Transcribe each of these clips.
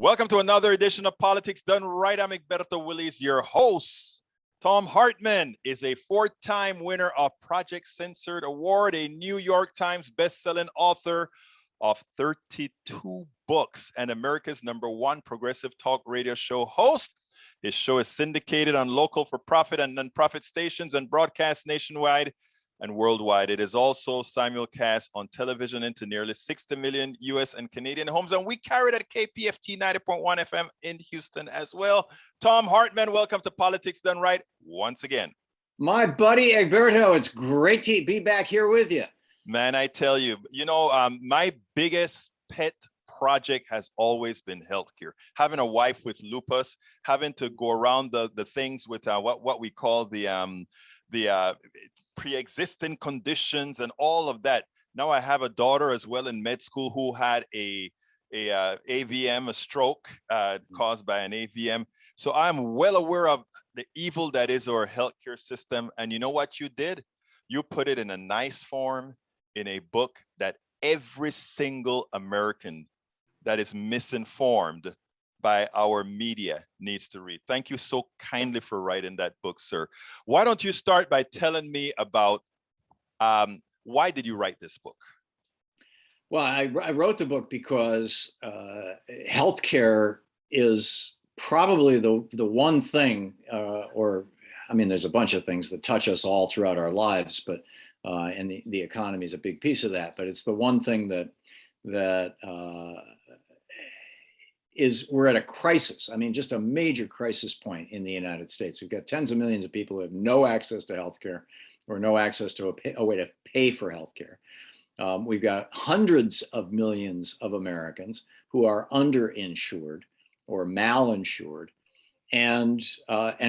Welcome to another edition of Politics Done Right. I'm Egberto Willis, your host. Thom Hartmann is a four-time winner of Project Censored Award, a New York Times best-selling author of 32 books, and America's #1 progressive talk radio show host. His show is syndicated on local for-profit and non-profit stations and broadcast nationwide and worldwide. It is also simulcast on television into nearly 60 million US and Canadian homes, and we carry it at KPFT 90.1 FM in Houston as well. Thom Hartmann, welcome to Politics Done Right once again. My buddy Egberto, it's great to be back here with you. Man, I tell you, my biggest pet project has always been healthcare. Having a wife with lupus, having to go around the things with what we call the pre-existing conditions and all of that. Now I have a daughter as well in med school who had a stroke caused by an AVM. So I'm well aware of the evil that is our healthcare system. And you know what you did? You put it in a nice form in a book that every single American that is misinformed by our media needs to read. Thank you so kindly for writing that book, sir. Why don't you start by telling me about why did you write this book? Well, I wrote the book because healthcare is probably the one thing, there's a bunch of things that touch us all throughout our lives, but and the economy is a big piece of that. But it's the one thing that we're at a crisis. I mean, just a major crisis point in the United States. We've got tens of millions of people who have no access to healthcare or no access to a way to pay for healthcare. We've got hundreds of millions of Americans who are underinsured or malinsured. And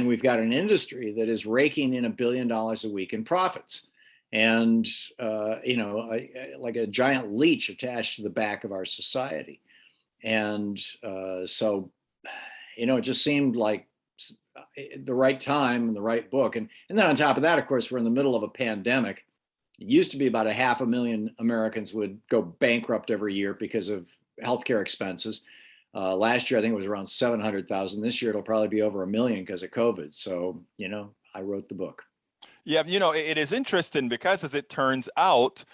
we've got an industry that is raking in $1 billion a week in profits. And, like a giant leech attached to the back of our society. And so it just seemed like the right time and the right book. And then on top of that, of course, we're in the middle of a pandemic. It used to be about 500,000 Americans would go bankrupt every year because of healthcare expenses. Last year, I think it was around 700,000. This year, it'll probably be over 1 million because of COVID. So, I wrote the book. Yeah, it is interesting because as it turns out,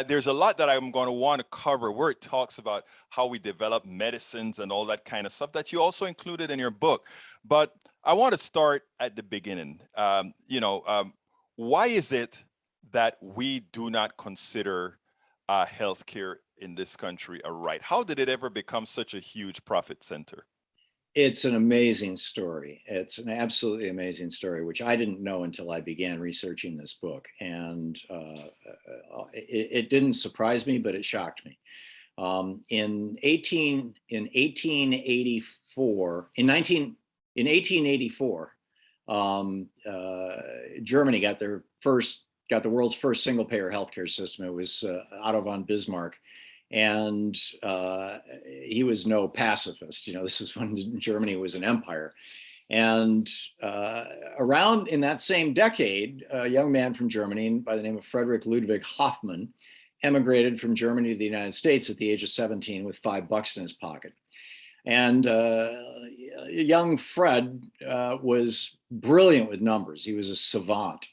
there's a lot that I'm going to want to cover where it talks about how we develop medicines and all that kind of stuff that you also included in your book. But I want to start at the beginning. Why is it that we do not consider healthcare in this country a right? How did it ever become such a huge profit center? It's an amazing story. It's an absolutely amazing story, which I didn't know until I began researching this book. And it didn't surprise me, but it shocked me. In 1884, Germany got the world's first single-payer healthcare system. It was Otto von Bismarck. And he was no pacifist. This was when Germany was an empire. And around in that same decade, a young man from Germany by the name of Friedrich Ludwig Hoffmann emigrated from Germany to the United States at the age of 17 with $5 in his pocket. And young Fred was brilliant with numbers. He was a savant.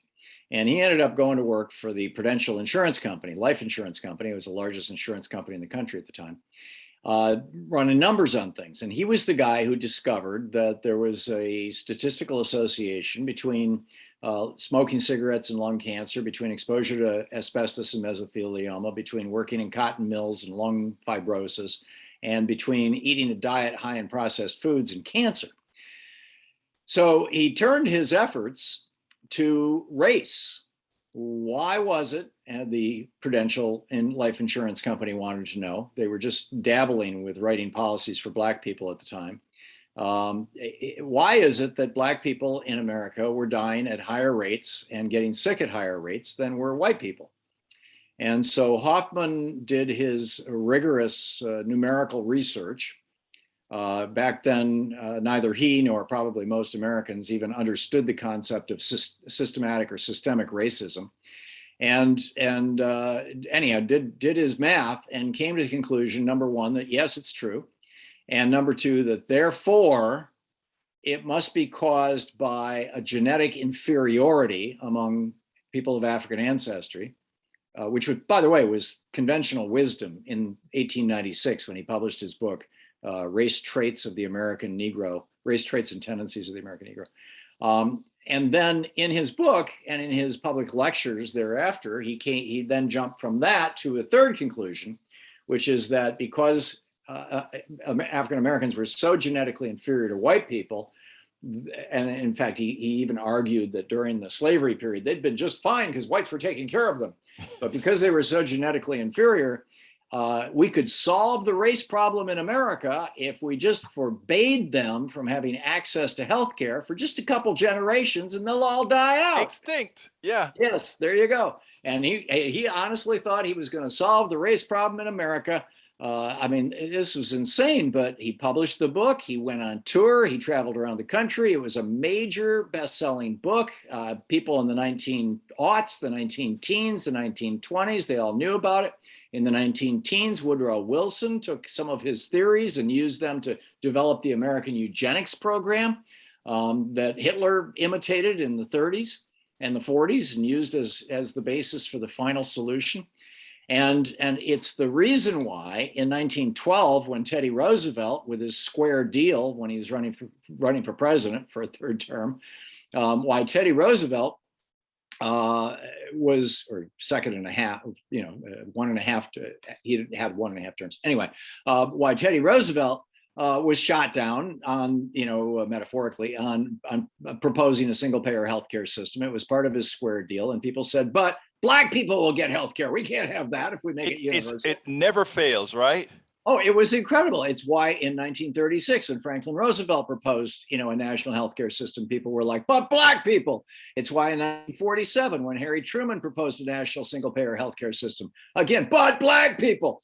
And he ended up going to work for the Prudential Insurance Company, life insurance company. It was the largest insurance company in the country at the time, running numbers on things. And he was the guy who discovered that there was a statistical association between smoking cigarettes and lung cancer, between exposure to asbestos and mesothelioma, between working in cotton mills and lung fibrosis, and between eating a diet high in processed foods and cancer. So he turned his efforts to race. Why was it? And the Prudential life insurance company wanted to know. They were just dabbling with writing policies for Black people at the time. Why is it that Black people in America were dying at higher rates and getting sick at higher rates than were white people? And so Hoffmann did his rigorous numerical research. Back then, neither he nor probably most Americans even understood the concept of systematic or systemic racism. And anyhow, did his math and came to the conclusion, number one, that yes, it's true. And number two, that therefore it must be caused by a genetic inferiority among people of African ancestry, which, by the way, was conventional wisdom in 1896 when he published his book, Race Traits of the American Negro, Race Traits and Tendencies of the American Negro. And then in his book and in his public lectures thereafter, he then jumped from that to a third conclusion, which is that because African Americans were so genetically inferior to white people, and in fact, he even argued that during the slavery period, they'd been just fine because whites were taking care of them. But because they were so genetically inferior, we could solve the race problem in America if we just forbade them from having access to healthcare for just a couple generations, and they'll all die out. Extinct. Yeah. Yes, there you go. And he honestly thought he was going to solve the race problem in America. I mean, this was insane, but he published the book. He went on tour. He traveled around the country. It was a major best-selling book. People in the 1900s, the 19-teens, the 1920s, they all knew about it. In the 19-teens, Woodrow Wilson took some of his theories and used them to develop the American eugenics program that Hitler imitated in the 30s and the 40s and used as the basis for the final solution. And it's the reason why in 1912, when Teddy Roosevelt, with his square deal, when he was running for president for a third term, why Teddy Roosevelt was, or second and a half, 1.5 he had 1.5 terms. Anyway, why Teddy Roosevelt was shot down on, metaphorically, on proposing a single payer healthcare system. It was part of his square deal. And people said, but Black people will get healthcare. We can't have that if we make it universal. It never fails, right? Oh, it was incredible. It's why in 1936, when Franklin Roosevelt proposed, a national healthcare system, people were like, but Black people. It's why in 1947, when Harry Truman proposed a national single-payer healthcare system, again, but Black people.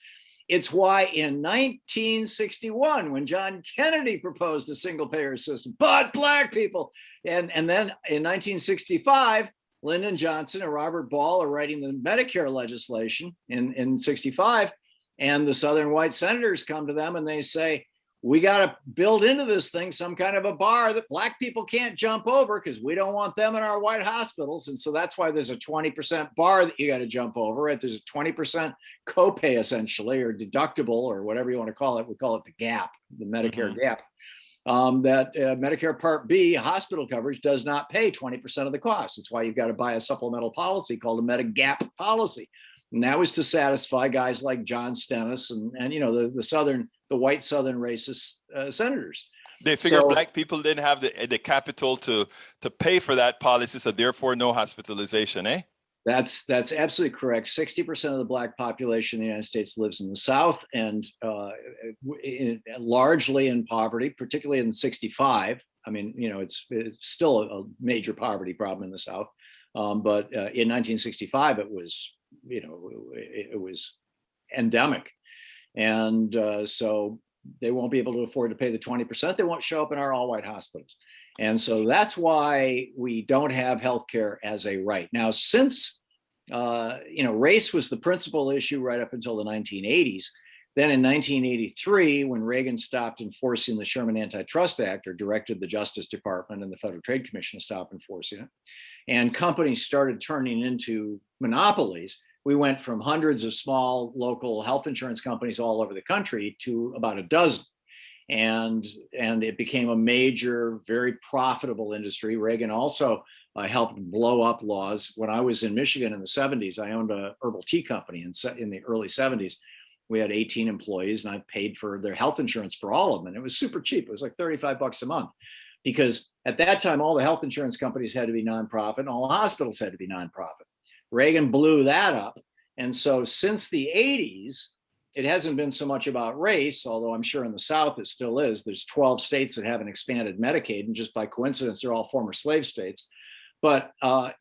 It's why in 1961, when John Kennedy proposed a single-payer system, but Black people. And then in 1965, Lyndon Johnson and Robert Ball are writing the Medicare legislation in 65. And the Southern white senators come to them and they say, we got to build into this thing some kind of a bar that Black people can't jump over because we don't want them in our white hospitals. And so that's why there's a 20% bar that you got to jump over, right? There's a 20% copay essentially, or deductible, or whatever you want to call it. We call it the gap, the Medicare gap. That Medicare Part B hospital coverage does not pay 20% of the cost. It's why you've got to buy a supplemental policy called a Medigap policy. And that was to satisfy guys like John Stennis and the white Southern racist senators. They figured Black people didn't have the capital to pay for that policy, so therefore no hospitalization, eh? That's absolutely correct. 60% of the Black population in the United States lives in the South, and largely in poverty, particularly in 65. I mean, it's still a major poverty problem in the South. But in 1965, it was endemic. And so they won't be able to afford to pay the 20%. They won't show up in our all-white hospitals. And so that's why we don't have healthcare as a right. Now, since race was the principal issue right up until the 1980s, then in 1983, when Reagan stopped enforcing the Sherman Antitrust Act, or directed the Justice Department and the Federal Trade Commission to stop enforcing it, and companies started turning into monopolies, we went from hundreds of small local health insurance companies all over the country to about a dozen. And it became a major, very profitable industry. Reagan also helped blow up laws. When I was in Michigan in the 70s, I owned a herbal tea company in the early 70s. We had 18 employees and I paid for their health insurance for all of them. And it was super cheap. It was like $35 a month, because at that time, all the health insurance companies had to be nonprofit and all the hospitals had to be nonprofit. Reagan blew that up. And so since the 80s, it hasn't been so much about race, although I'm sure in the South it still is. There's 12 states that haven't expanded Medicaid, and just by coincidence, they're all former slave states. But I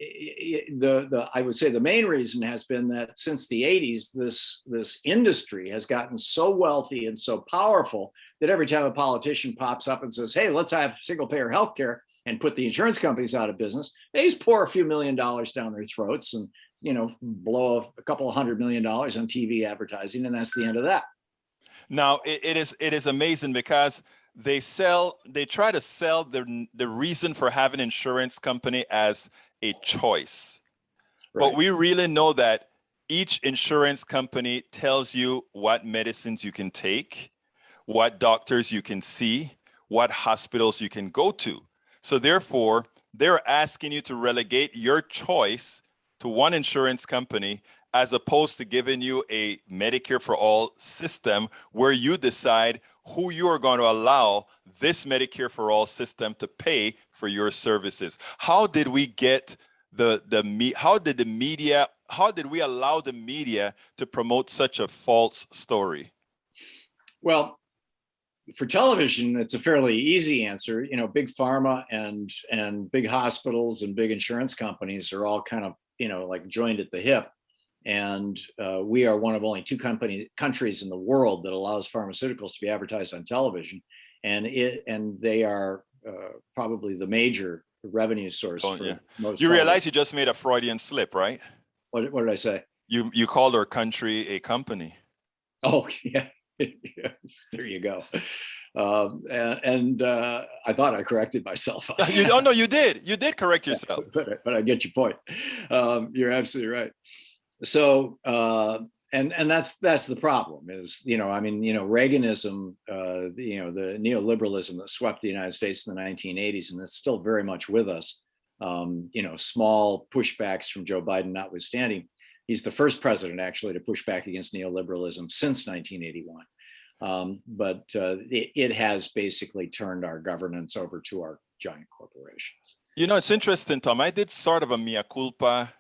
would say the main reason has been that since the 80s, this industry has gotten so wealthy and so powerful that every time a politician pops up and says, hey, let's have single payer healthcare and put the insurance companies out of business, they just pour a few $1 million down their throats and blow a couple of $100 million on TV advertising, and that's the end of that. Now it is amazing because they try to sell the reason for having insurance company as a choice. But Right. we really know that each insurance company tells you what medicines you can take, what doctors you can see, what hospitals you can go to. So therefore, they're asking you to relegate your choice to one insurance company as opposed to giving you a Medicare for all system where you decide who you are going to allow this Medicare for all system to pay for your services. How did we get how did we allow the media to promote such a false story? Well, for television, it's a fairly easy answer. You know, big pharma and big hospitals and big insurance companies are all kind of, you know, like joined at the hip. And we are one of only two countries in the world that allows pharmaceuticals to be advertised on television, and they are probably the major revenue source Oh, for yeah. most You television. realize you just made a Freudian slip, right? What did I say? You called our country a company. Oh, yeah. There you go. I thought I corrected myself. Oh no, you did. You did correct yourself. But I get your point. You're absolutely right. So and that's the problem is, you know, I mean, you know, Reaganism, you know, the neoliberalism that swept the United States in the 1980s, and it's still very much with us. You know, small pushbacks from Joe Biden notwithstanding, he's the first president actually to push back against neoliberalism since 1981. But it has basically turned our governance over to our giant corporations. You know, it's interesting, Tom. I did sort of a mea culpa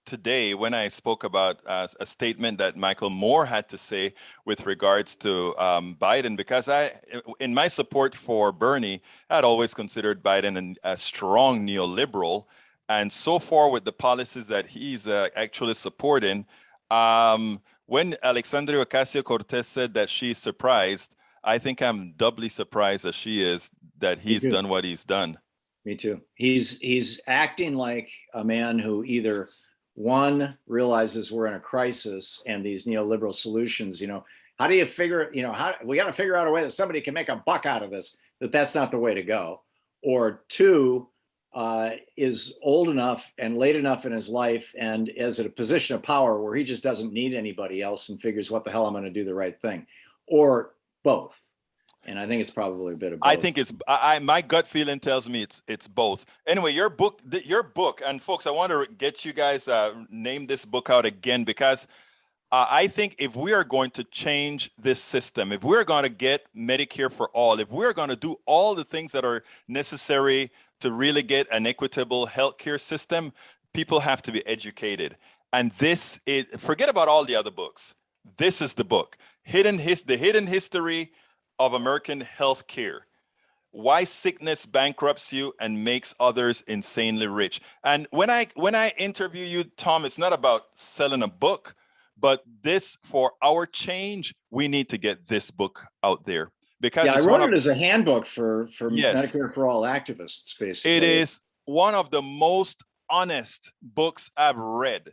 today when I spoke about a statement that Michael Moore had to say with regards to Biden, because in my support for Bernie, I'd always considered Biden a strong neoliberal. And so far with the policies that he's actually supporting, when Alexandria Ocasio-Cortez said that she's surprised, I think I'm doubly surprised as she is that he's done what he's done. Me too. He's acting like a man who either one realizes we're in a crisis and these neoliberal solutions, you know, how do you figure, you know, how we got to figure out a way that somebody can make a buck out of this, that's not the way to go. Or two, is old enough and late enough in his life and is at a position of power where he just doesn't need anybody else and figures, what the hell, I'm going to do the right thing. Or both. And I think it's probably a bit of both. I think it's my gut feeling tells me it's both. Anyway, your book, and folks, I want to get you guys name this book out again, because I think if we are going to change this system, if we're going to get Medicare for all, if we're going to do all the things that are necessary to really get an equitable healthcare system, people have to be educated. And this is, forget about all the other books. This is the book, The Hidden History of American Healthcare. Why sickness bankrupts you and makes others insanely rich. And when I interview you, Tom, it's not about selling a book, but this, for our change, we need to get this book out there. Because yeah, I wrote it as a handbook for yes, Medicare for all activists, basically. It is one of the most honest books I've read,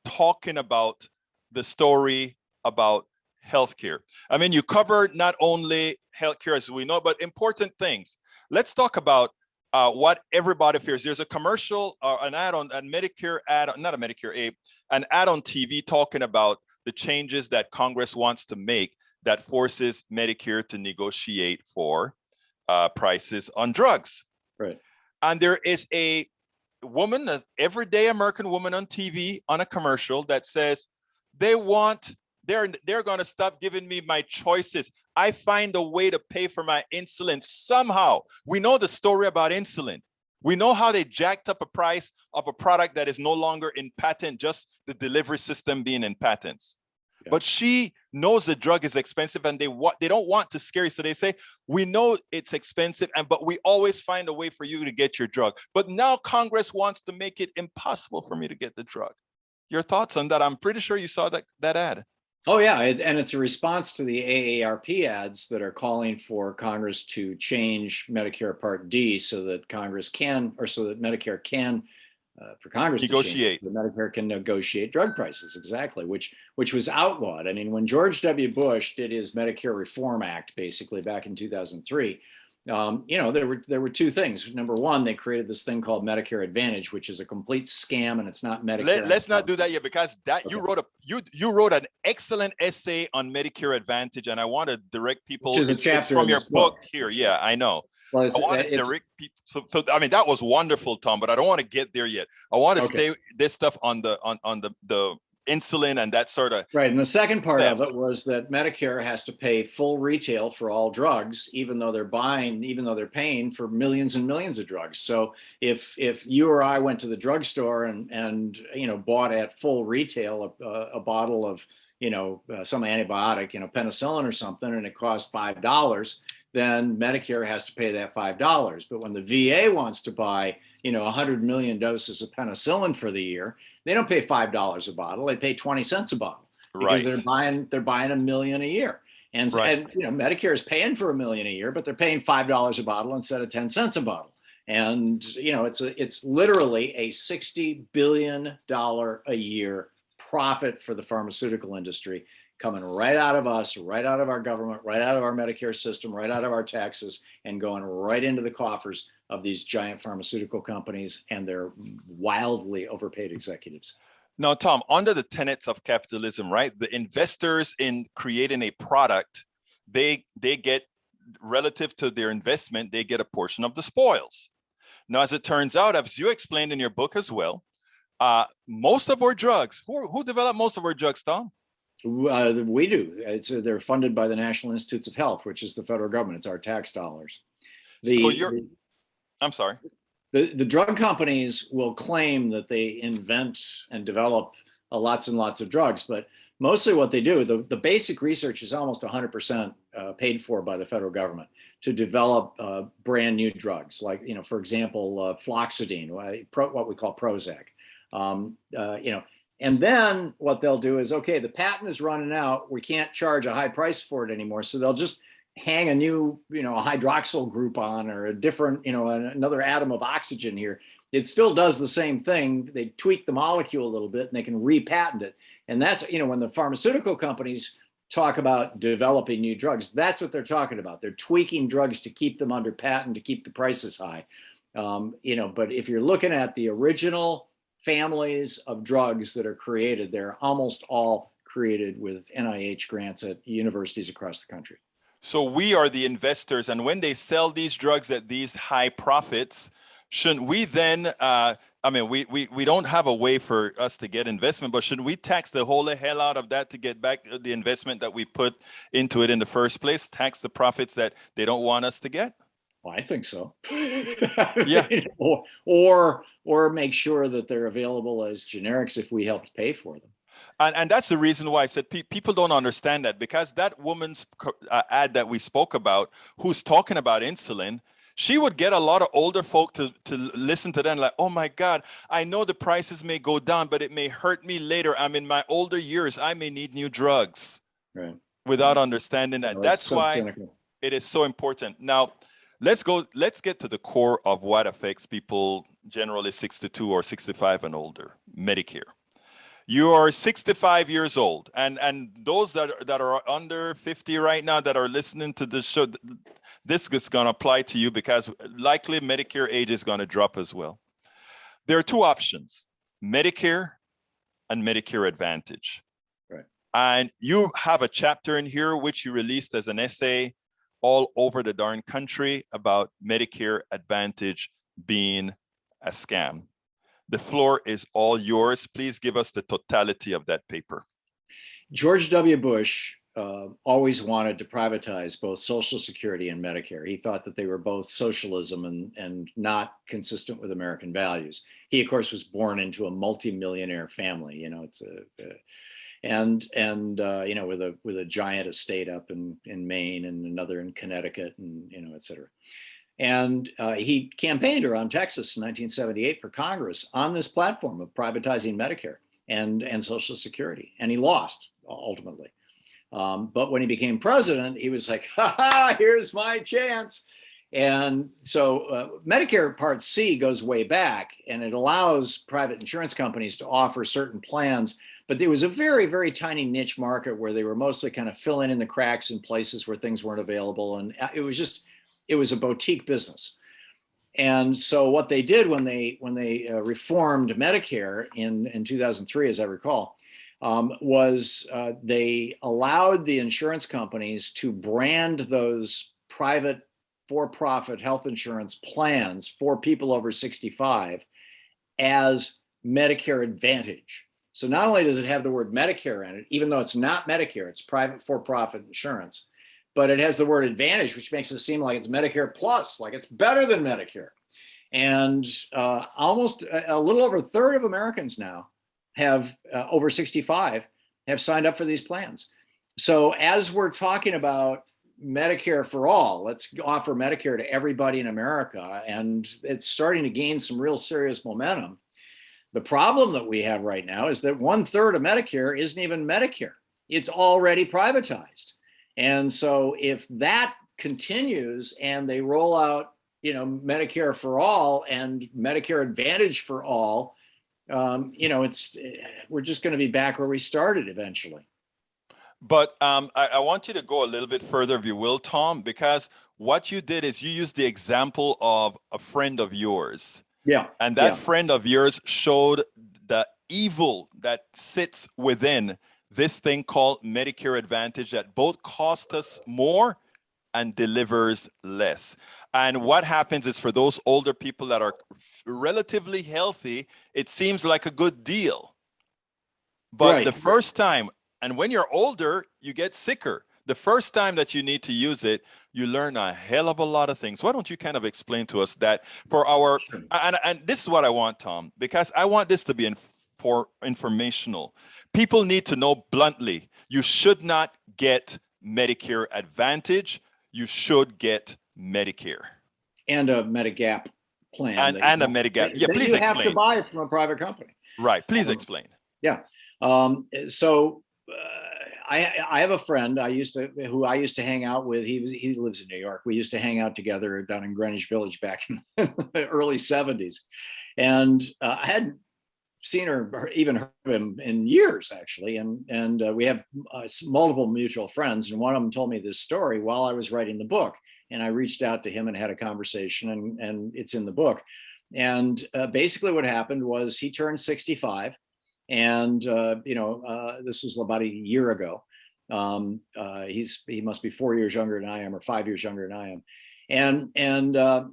talking about the story about healthcare. I mean, you covered not only healthcare as we know, but important things. Let's talk about what everybody fears. There's a commercial or an ad on a Medicare ad, not a Medicare, an ad on TV talking about the changes that Congress wants to make that forces Medicare to negotiate for prices on drugs. Right. And there is a woman, an everyday American woman on TV on a commercial that says they're going to stop giving me my choices. I find a way to pay for my insulin somehow. We know the story about insulin. We know how they jacked up a price of a product that is no longer in patent, just the delivery system being in patents. Yeah. But she knows the drug is expensive and they don't want to scare you. So they say, we know it's expensive, but we always find a way for you to get your drug. But now Congress wants to make it impossible for me to get the drug. Your thoughts on that? I'm pretty sure you saw that ad. Oh, yeah. And it's a response to the AARP ads that are calling for Congress to change Medicare Part D so that Medicare can for Congress to change it. Negotiate. So Medicare can negotiate drug prices, exactly, which was outlawed. I mean, when George W. Bush did his Medicare Reform Act, basically back in 2003, there were two things. Number one, they created this thing called Medicare Advantage, which is a complete scam, and it's not Medicare. Let's not do that yet, because that Okay. you wrote an excellent essay on Medicare Advantage, and I want to direct people. Which is a it's chapter from in your this book book. here. Yeah, I know. Well, I want to direct people. So I mean, that was wonderful, Tom, but I don't want to get there yet. I want to stay this stuff on the insulin and that sort of. Right. And the second part of it was that Medicare has to pay full retail for all drugs, even though they're paying for millions and millions of drugs. So if you or I went to the drugstore and bought at full retail a bottle of some antibiotic, penicillin or something, and it cost $5, then Medicare has to pay that $5. But when the VA wants to buy 100 million doses of penicillin for the year, they don't pay $5 a bottle. They pay 20 cents a bottle, because they're buying $1 million a year. And Medicare is paying for $1 million a year, but they're paying $5 a bottle instead of 10 cents a bottle. And it's literally a $60 billion a year profit for the pharmaceutical industry, coming right out of us, right out of our government, right out of our Medicare system, right out of our taxes, and going right into the coffers of these giant pharmaceutical companies and their wildly overpaid executives. Now, Tom, under the tenets of capitalism, right, the investors in creating a product, they get, relative to their investment, they get a portion of the spoils. Now, as it turns out, as you explained in your book as well, most of our drugs, who developed most of our drugs, Tom? We do. They're funded by the National Institutes of Health, which is the federal government. It's our tax dollars. I'm sorry. The drug companies will claim that they invent and develop lots and lots of drugs, but mostly what they do, the basic research is almost 100% paid for by the federal government to develop brand new drugs, like, for example, fluoxetine, what we call Prozac. And then what they'll do is, okay, the patent is running out. We can't charge a high price for it anymore. So they'll just hang a new, a hydroxyl group on, or a different, another atom of oxygen here. It still does the same thing. They tweak the molecule a little bit and they can repatent it. And that's, when the pharmaceutical companies talk about developing new drugs, that's what they're talking about. They're tweaking drugs to keep them under patent, to keep the prices high. But if you're looking at the original families of drugs that are created, they're almost all created with NIH grants at universities across the country. So we are the investors, and when they sell these drugs at these high profits, shouldn't we then, we don't have a way for us to get investment, but should we tax the whole hell out of that to get back the investment that we put into it in the first place, tax the profits that they don't want us to get? Well, I think so. Yeah. Or make sure that they're available as generics if we helped pay for them. And that's the reason why I said people don't understand that, because that woman's ad that we spoke about, who's talking about insulin, she would get a lot of older folk to listen to them like, oh my God, I know the prices may go down, but it may hurt me later. I'm in my older years. I may need new drugs. Right. Without understanding that. No, that's so why cynical. It is so important. Now, let's get to the core of what affects people generally 62 or 65 and older, Medicare. You are 65 years old, and those that are under 50 right now that are listening to this show, this is going to apply to you, because likely Medicare age is going to drop as well. There are two options, Medicare and Medicare Advantage. Right. And you have a chapter in here which you released as an essay all over the darn country about Medicare Advantage being a scam. The floor is all yours. Please give us the totality of that paper. George W. Bush always wanted to privatize both Social Security and Medicare. He thought that they were both socialism and not consistent with American values. He, of course, was born into a multimillionaire family. With a giant estate up in Maine and another in Connecticut, and et cetera. And he campaigned around Texas in 1978 for Congress on this platform of privatizing Medicare and Social Security, and he lost ultimately. But when he became president, he was like, "Ha ha! Here's my chance." And so Medicare Part C goes way back, and it allows private insurance companies to offer certain plans. But there was a very, very tiny niche market where they were mostly kind of filling in the cracks in places where things weren't available. And it was a boutique business. And so what they did when they reformed Medicare in 2003, as I recall, was they allowed the insurance companies to brand those private for-profit health insurance plans for people over 65 as Medicare Advantage. So not only does it have the word Medicare in it, even though it's not Medicare, it's private for-profit insurance, but it has the word Advantage, which makes it seem like it's Medicare Plus, like it's better than Medicare. And almost a little over a third of Americans now have over 65 have signed up for these plans. So as we're talking about Medicare for all, let's offer Medicare to everybody in America, and it's starting to gain some real serious momentum. The problem that we have right now is that 1/3 of Medicare isn't even Medicare. It's already privatized. And so if that continues and they roll out, Medicare for all and Medicare Advantage for all, we're just going to be back where we started eventually. But I want you to go a little bit further, if you will, Tom, because what you did is you used the example of a friend of yours. Yeah. And that friend of yours showed the evil that sits within this thing called Medicare Advantage that both costs us more and delivers less. And what happens is, for those older people that are relatively healthy, it seems like a good deal. But the first time, and when you're older, you get sicker. The first time that you need to use it, you learn a hell of a lot of things. Why don't you kind of explain to us that for our, and this is what I want, Tom, because I want this to be informational. People need to know bluntly, you should not get Medicare Advantage. You should get Medicare. And a Medigap plan. And a Medigap. Yeah, please explain. You have to buy it from a private company. Right. Please explain. Yeah. I have a friend who I used to hang out with. He lives in New York. We used to hang out together down in Greenwich Village back in the early 70s. And I hadn't seen her or even heard of him in years, actually. And we have multiple mutual friends. And one of them told me this story while I was writing the book. And I reached out to him and had a conversation, and it's in the book. And basically what happened was he turned 65. And this was about a year ago. He must be 4 years younger than I am, or 5 years younger than I am. And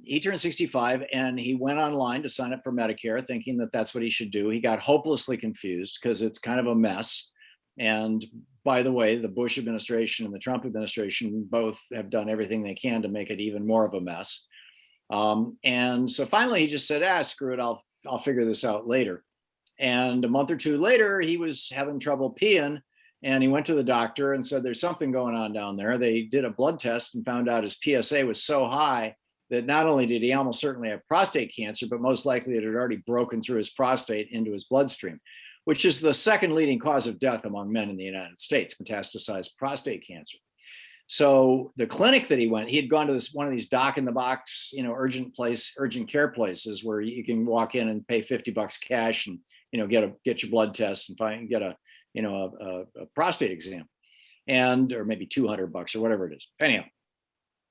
he turned 65, and he went online to sign up for Medicare, thinking that that's what he should do. He got hopelessly confused because it's kind of a mess. And by the way, the Bush administration and the Trump administration both have done everything they can to make it even more of a mess. And so finally, he just said, screw it, I'll figure this out later. And a month or two later, he was having trouble peeing, and he went to the doctor and said, there's something going on down there. They did a blood test and found out his PSA was so high that not only did he almost certainly have prostate cancer, but most likely it had already broken through his prostate into his bloodstream, which is the second leading cause of death among men in the United States, metastasized prostate cancer. So the clinic that he had gone to one of these doc in the box, urgent care places where you can walk in and pay $50 cash and get your blood test and get a prostate exam, or maybe $200 or whatever it is. Anyhow,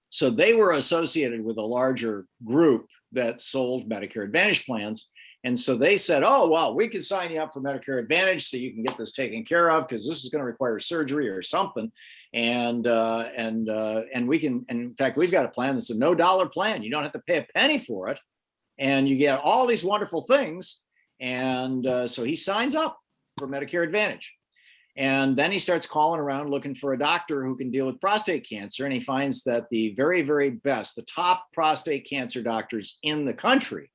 so they were associated with a larger group that sold Medicare Advantage plans. And so they said, oh, well, we can sign you up for Medicare Advantage so you can get this taken care of, because this is going to require surgery or something. And we can, and in fact, we've got a plan that's a $0 plan. You don't have to pay a penny for it. And you get all these wonderful things. And so he signs up for Medicare Advantage. And then he starts calling around looking for a doctor who can deal with prostate cancer. And he finds that the very, very best, the top prostate cancer doctors in the country,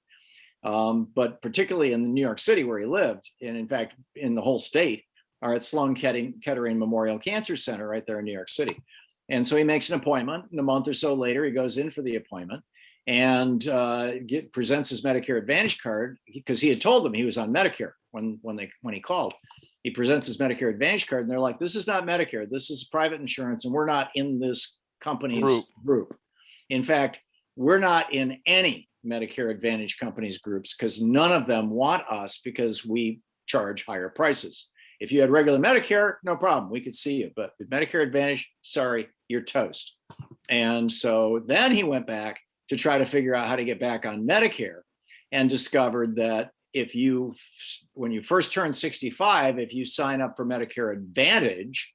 but particularly in New York City where he lived, and in fact, in the whole state, are at Sloan Kettering Memorial Cancer Center right there in New York City. And so he makes an appointment, and a month or so later, he goes in for the appointment and presents his Medicare Advantage card, because he had told them he was on Medicare when he called. He presents his Medicare Advantage card, and they're like, this is not Medicare, this is private insurance, and we're not in this company's group. In fact, we're not in any Medicare Advantage companies groups because none of them want us because we charge higher prices. If you had regular Medicare, no problem, we could see you. But with Medicare Advantage, sorry, you're toast. And so then he went back to try to figure out how to get back on Medicare, and discovered that when you first turn 65, if you sign up for Medicare Advantage,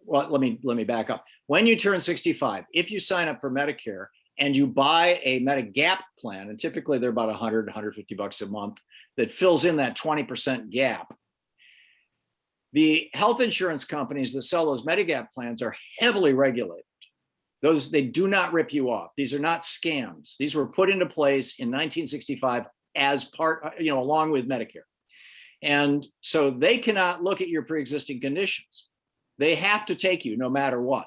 well, let me back up. When you turn 65, if you sign up for Medicare and you buy a Medigap plan, and typically they're about $100-$150 a month, that fills in that 20% gap, the health insurance companies that sell those Medigap plans are heavily regulated. They do not rip you off. These are not scams. These were put into place in 1965 as part, along with Medicare. And so they cannot look at your pre-existing conditions. They have to take you no matter what.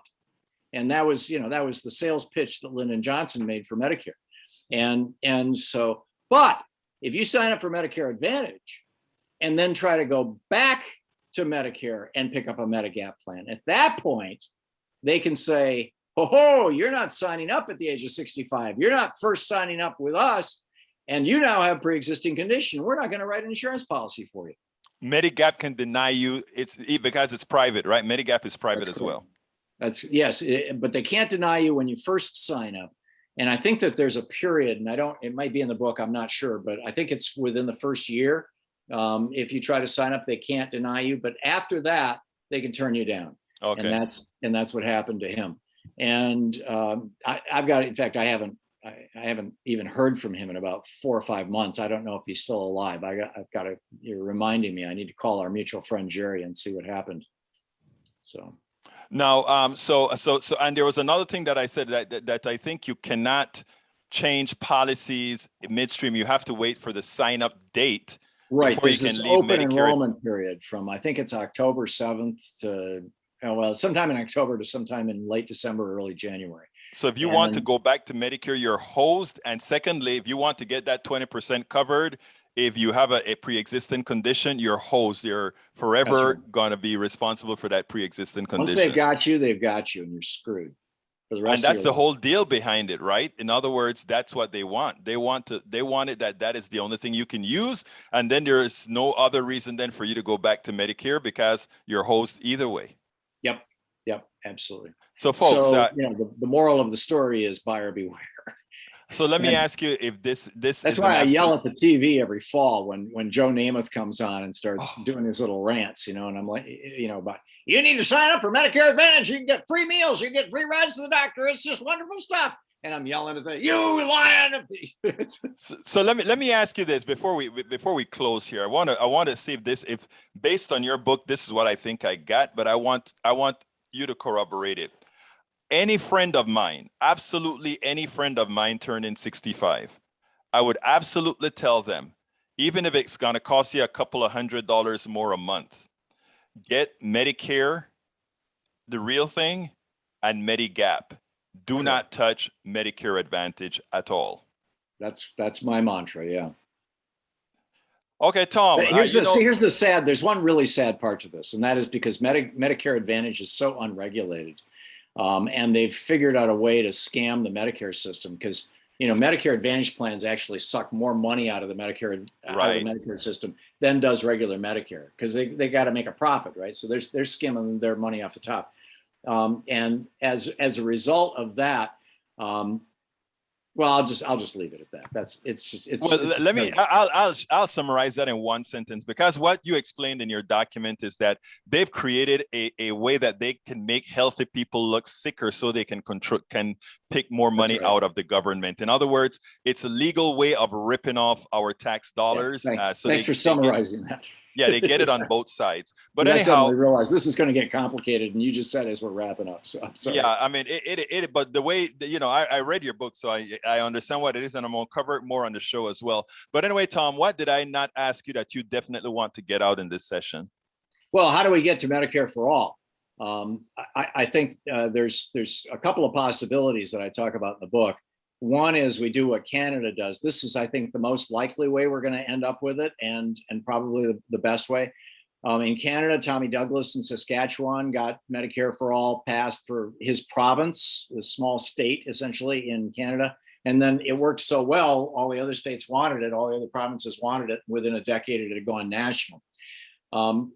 And that was the sales pitch that Lyndon Johnson made for Medicare. And so, but if you sign up for Medicare Advantage and then try to go back to Medicare and pick up a Medigap plan, at that point, they can say, oh, you're not signing up at the age of 65. You're not first signing up with us, and you now have pre-existing condition. We're not going to write an insurance policy for you. Medigap can deny you because it's private, right? Medigap is private as well. That's yes, but they can't deny you when you first sign up. And I think that there's a period, and it might be in the book, I'm not sure, but I think it's within the first year. If you try to sign up, they can't deny you, but after that, they can turn you down. Okay. And that's what happened to him. And I've got, in fact, I haven't even heard from him in about 4 or 5 months. I don't know if he's still alive. You're reminding me, I need to call our mutual friend Jerry and see what happened. So now, so and there was another thing that I said that I think you cannot change policies midstream. You have to wait for the sign up date. Right. There's this open enrollment period from, I think it's October 7th to, sometime in October to sometime in late December, early January. So if you want to go back to Medicare, you're hosed. And secondly, if you want to get that 20% covered, if you have a pre-existing condition, you're hosed. You're forever going to be responsible for that pre-existing condition. Once they've got you, and you're screwed. For the rest and that's the whole deal behind it, right? In other words, that's what they want. They want it that is the only thing you can use. And then there is no other reason then for you to go back to Medicare because you're hosed either way. Yep, absolutely. So folks, the moral of the story is buyer beware. So let me ask you if this that's why I yell at the TV every fall when Joe Namath comes on and starts doing his little rants, and I'm like, but you need to sign up for Medicare Advantage. You can get free meals, you get free rides to the doctor. It's just wonderful stuff. And I'm yelling at them, you lying. So let me ask you this before we close here. I want to see if based on your book, this is what I think I got, but I want you to corroborate it. Any friend of mine, absolutely any friend of mine turning 65, I would absolutely tell them, even if it's going to cost you a couple of $100 more a month, get Medicare, the real thing, and Medigap. Do not touch Medicare Advantage at all. That's my mantra, yeah. Okay, Tom. Here's the sad, there's one really sad part to this, and that is because Medicare Advantage is so unregulated. And they've figured out a way to scam the Medicare system because, Medicare Advantage plans actually suck more money out of the Medicare system than does regular Medicare because they got to make a profit, right? So they're skimming their money off the top. And as a result of that, well, I'll just leave it at that. I'll summarize that in one sentence because what you explained in your document is that they've created a way that they can make healthy people look sicker so they can pick more money out of the government. In other words, it's a legal way of ripping off our tax dollars. Yeah, thanks for summarizing that. Yeah, they get it on both sides. But anyhow, I suddenly realized this is going to get complicated, and you just said as we're wrapping up. So I'm sorry. Yeah, I mean, but the way I read your book, so I understand what it is, and I'm going to cover it more on the show as well. But anyway, Tom, what did I not ask you that you definitely want to get out in this session? Well, how do we get to Medicare for all? I think there's a couple of possibilities that I talk about in the book. One is we do what Canada does. This is, I think, the most likely way we're going to end up with it, and probably the best way. In Canada, Tommy Douglas in Saskatchewan got Medicare for all passed for his province, a small state essentially in Canada, And then it worked so well, all the other states wanted it, all the other provinces wanted it. Within a decade, it had gone national.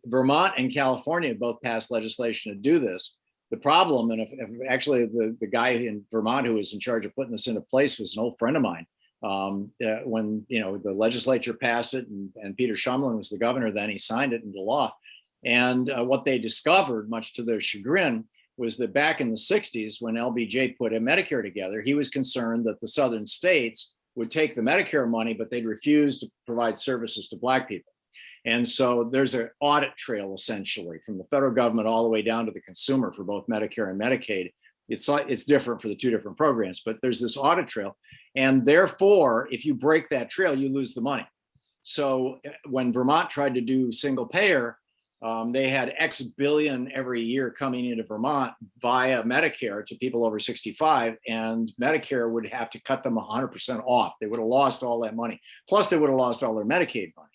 Vermont and California both passed legislation to do this. The problem, and if actually the guy in Vermont who was in charge of putting this into place was an old friend of mine. When the legislature passed it, and Peter Shumlin was the governor then, he signed it into law. And what they discovered, much to their chagrin, was that back in the 60s, when LBJ put a Medicare together, he was concerned that the southern states would take the Medicare money, but they'd refuse to provide services to Black people. And so there's an audit trail, essentially, from the federal government all the way down to the consumer for both Medicare and Medicaid. It's different for the two different programs, but there's this audit trail. And therefore, if you break that trail, you lose the money. So when Vermont tried to do single payer, they had X billion every year coming into Vermont via Medicare to people over 65, and Medicare would have to cut them 100% off. They would have lost all that money. Plus, they would have lost all their Medicaid money.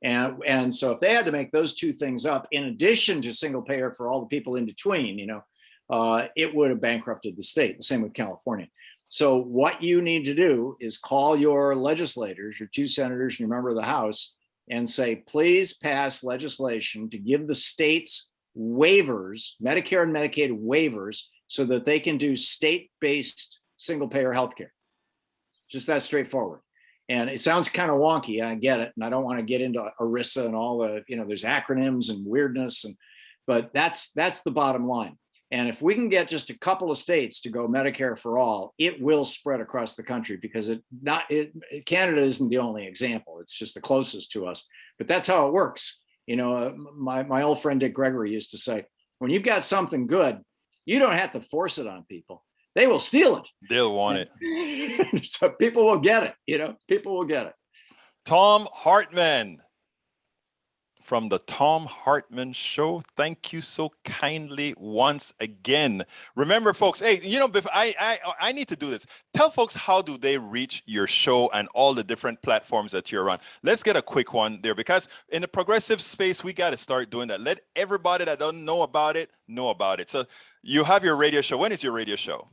And so if they had to make those two things up, in addition to single payer for all the people in between, it would have bankrupted the state. The same with California. So what you need to do is call your legislators, your two senators, and your member of the House, and say, please pass legislation to give the states waivers, Medicare and Medicaid waivers, so that they can do state-based single-payer healthcare. Just that straightforward. And it sounds kind of wonky, I get it, and I don't want to get into ERISA and all the, there's acronyms and weirdness, but that's the bottom line. And if we can get just a couple of states to go Medicare for all, it will spread across the country, because Canada isn't the only example. It's just the closest to us, but that's how it works. My old friend Dick Gregory used to say, when you've got something good, you don't have to force it on people. They will steal it. They'll want it. So people will get it, people will get it. Thom Hartmann from the Thom Hartmann Show. Thank you so kindly once again. Remember, folks, hey, I need to do this. Tell folks, how do they reach your show and all the different platforms that you're on? Let's get a quick one there, because in the progressive space, we got to start doing that. Let everybody that doesn't know about it know about it. So you have your radio show. When is your radio show?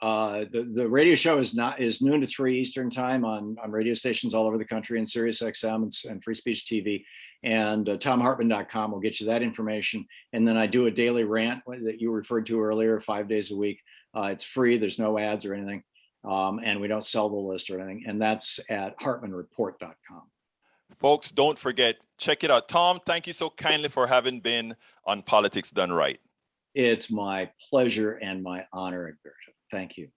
The radio show is noon to 3 Eastern time on radio stations all over the country, and Sirius XM and Free Speech TV, and TomHartmann.com will get you that information. And then I do a daily rant that you referred to earlier, 5 days a week. It's free. There's no ads or anything. And we don't sell the list or anything. And that's at HartmannReport.com. Folks, don't forget, check it out. Tom, thank you so kindly for having been on Politics Done Right. It's my pleasure and my honor, Egberto. Thank you.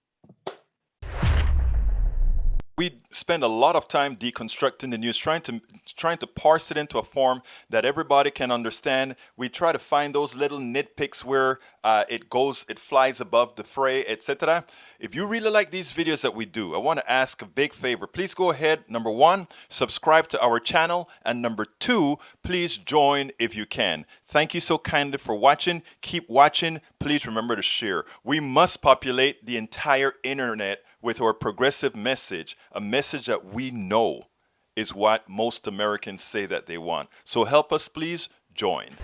We spend a lot of time deconstructing the news, trying to parse it into a form that everybody can understand. We try to find those little nitpicks where it flies above the fray, etc. If you really like these videos that we do, I want to ask a big favor. Please go ahead. Number one, subscribe to our channel. And number two, please join if you can. Thank you so kindly for watching. Keep watching. Please remember to share. We must populate the entire internet with our progressive message, a message that we know is what most Americans say that they want. So help us, please join.